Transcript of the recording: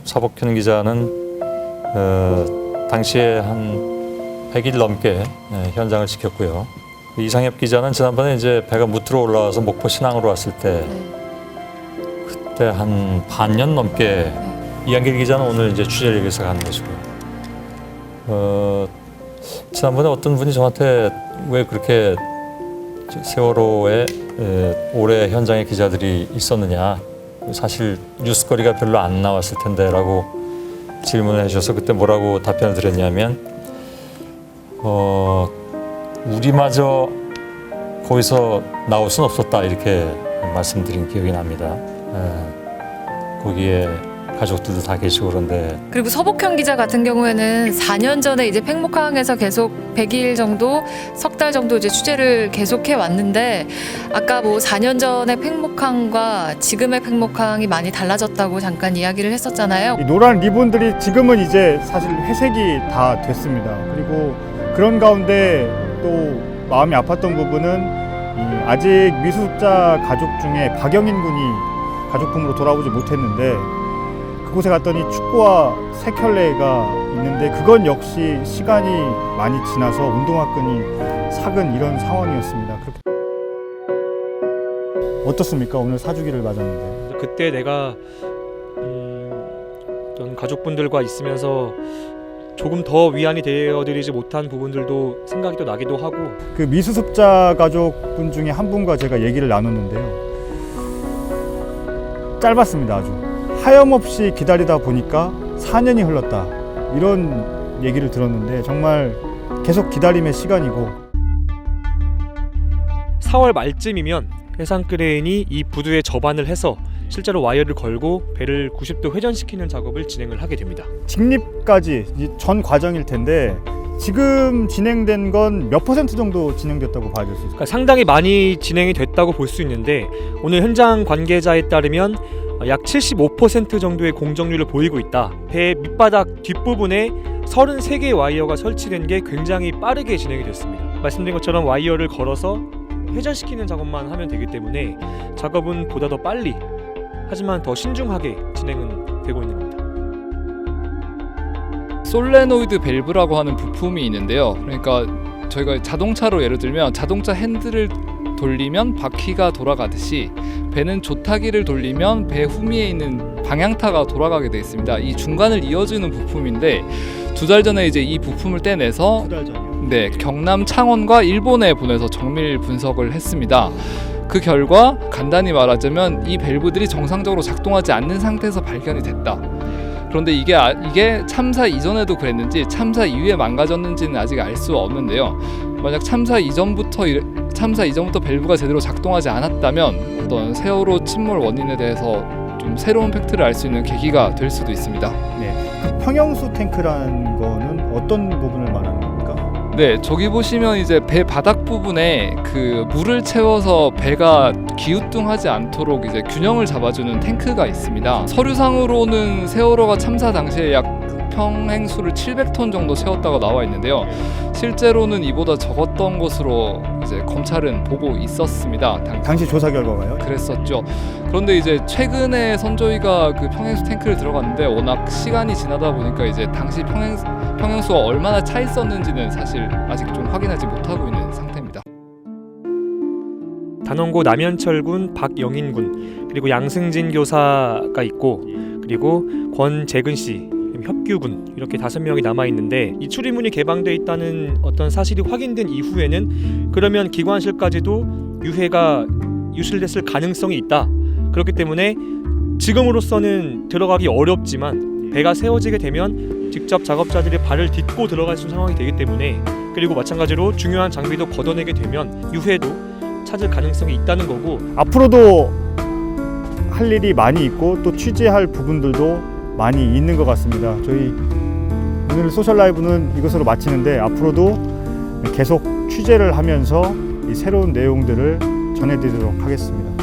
서복현 기자는 당시에 한 100일 넘게 현장을 지켰고요. 이상엽 기자는 지난번에 이제 배가 무트로 올라와서 목포 신항으로 왔을 때 그때 한 반년 넘게 이한길 기자는 오늘 이제 취재를 위해서 가는 것이고요. 지난번에 어떤 분이 저한테 왜 그렇게 세월호에 올해 현장에 기자들이 있었느냐, 사실 뉴스거리가 별로 안 나왔을 텐데라고 질문을 해주셔서 그때 뭐라고 답변을 드렸냐면 우리마저 거기서 나올 수는 없었다 이렇게 말씀드린 기억이 납니다. 거기에 가족들도 다 계시고 그런데. 그리고 서복현 기자 같은 경우에는 4년 전에 이제 팽목항에서 계속 100일 정도, 석 달 정도 이제 취재를 계속해 왔는데 아까 뭐 4년 전에 팽목항과 지금의 팽목항이 많이 달라졌다고 잠깐 이야기를 했었잖아요. 이 노란 리본들이 지금은 이제 사실 회색이 다 됐습니다. 그리고 그런 가운데 또 마음이 아팠던 부분은 아직 미수습자 가족 중에 박영인 군이 가족품으로 돌아오지 못했는데 그곳에 갔더니 축구와 색혈례가 있는데 그건 역시 시간이 많이 지나서 운동화끈이 삭은 이런 상황이었습니다. 어떻습니까? 오늘 사주기를 맞았는데. 그때 내가 어떤 가족분들과 있으면서 조금 더 위안이 되어드리지 못한 부분들도 생각이 또 나기도 하고. 그 미수습자 가족분 중에 한 분과 제가 얘기를 나눴는데요. 짧았습니다. 아주. 하염없이 기다리다 보니까 4년이 흘렀다. 이런 얘기를 들었는데 정말 계속 기다림의 시간이고. 4월 말쯤이면 해상크레인이 이 부두에 접안을 해서 실제로 와이어를 걸고 배를 90도 회전시키는 작업을 진행을 하게 됩니다. 직립까지 전 과정일 텐데 지금 진행된 건 몇 % 정도 진행됐다고 봐야 될 수 있을까요? 그러니까 상당히 많이 진행이 됐다고 볼 수 있는데 오늘 현장 관계자에 따르면 약 75% 정도의 공정률을 보이고 있다. 배 밑바닥 뒷부분에 33개의 와이어가 설치된 게 굉장히 빠르게 진행이 됐습니다. 말씀드린 것처럼 와이어를 걸어서 회전시키는 작업만 하면 되기 때문에 작업은 보다 더 빨리 하지만 더 신중하게 진행은 되고 있는 겁니다. 솔레노이드 밸브라고 하는 부품이 있는데요. 그러니까 저희가 자동차로 예를 들면 자동차 핸들을 돌리면 바퀴가 돌아가듯이 배는 조타기를 돌리면 배 후미에 있는 방향타가 돌아가게 되어 있습니다. 이 중간을 이어주는 부품인데 2달 전에 이제 이 부품을 떼내서 2달 전이요? 네, 경남 창원과 일본에 보내서 정밀 분석을 했습니다. 그 결과 간단히 말하자면 이 밸브들이 정상적으로 작동하지 않는 상태에서 발견이 됐다. 그런데 이게 참사 이전에도 그랬는지 참사 이후에 망가졌는지는 아직 알 수 없는데요. 만약 참사 이전부터 밸브가 제대로 작동하지 않았다면 어떤 세월호 침몰 원인에 대해서 좀 새로운 팩트를 알 수 있는 계기가 될 수도 있습니다. 네. 그 평형수 탱크라는 거는 어떤 부분을 말하는 겁니까? 네, 저기 보시면 이제 배 바닥 부분에 그 물을 채워서 배가 기우뚱하지 않도록 이제 균형을 잡아주는 탱크가 있습니다. 서류상으로는 세월호가 참사 당시에 약 평행수를 700톤 정도 채웠다고 나와 있는데요. 실제로는 이보다 적었던 것으로 이제 검찰은 보고 있었습니다. 당시 조사 결과가요? 그랬었죠. 그런데 이제 최근에 선조위가 그 평행수 탱크를 들어갔는데 워낙 시간이 지나다 보니까 이제 당시 평행수가 얼마나 차 있었는지는 사실 아직 좀 확인하지 못하고 있는 상태입니다. 단원고 남현철군, 박영인군, 그리고 양승진 교사가 있고 그리고 권재근 씨, 협규군 이렇게 5명이 남아 있는데 이 출입문이 개방돼 있다는 어떤 사실이 확인된 이후에는 그러면 기관실까지도 유해가 유실됐을 가능성이 있다. 그렇기 때문에 지금으로서는 들어가기 어렵지만 배가 세워지게 되면 직접 작업자들이 발을 딛고 들어갈 수 있는 상황이 되기 때문에 그리고 마찬가지로 중요한 장비도 걷어내게 되면 유해도 찾을 가능성이 있다는 거고 앞으로도 할 일이 많이 있고 또 취재할 부분들도 많이 있는 것 같습니다. 저희 오늘 소셜 라이브는 이것으로 마치는데 앞으로도 계속 취재를 하면서 이 새로운 내용들을 전해드리도록 하겠습니다.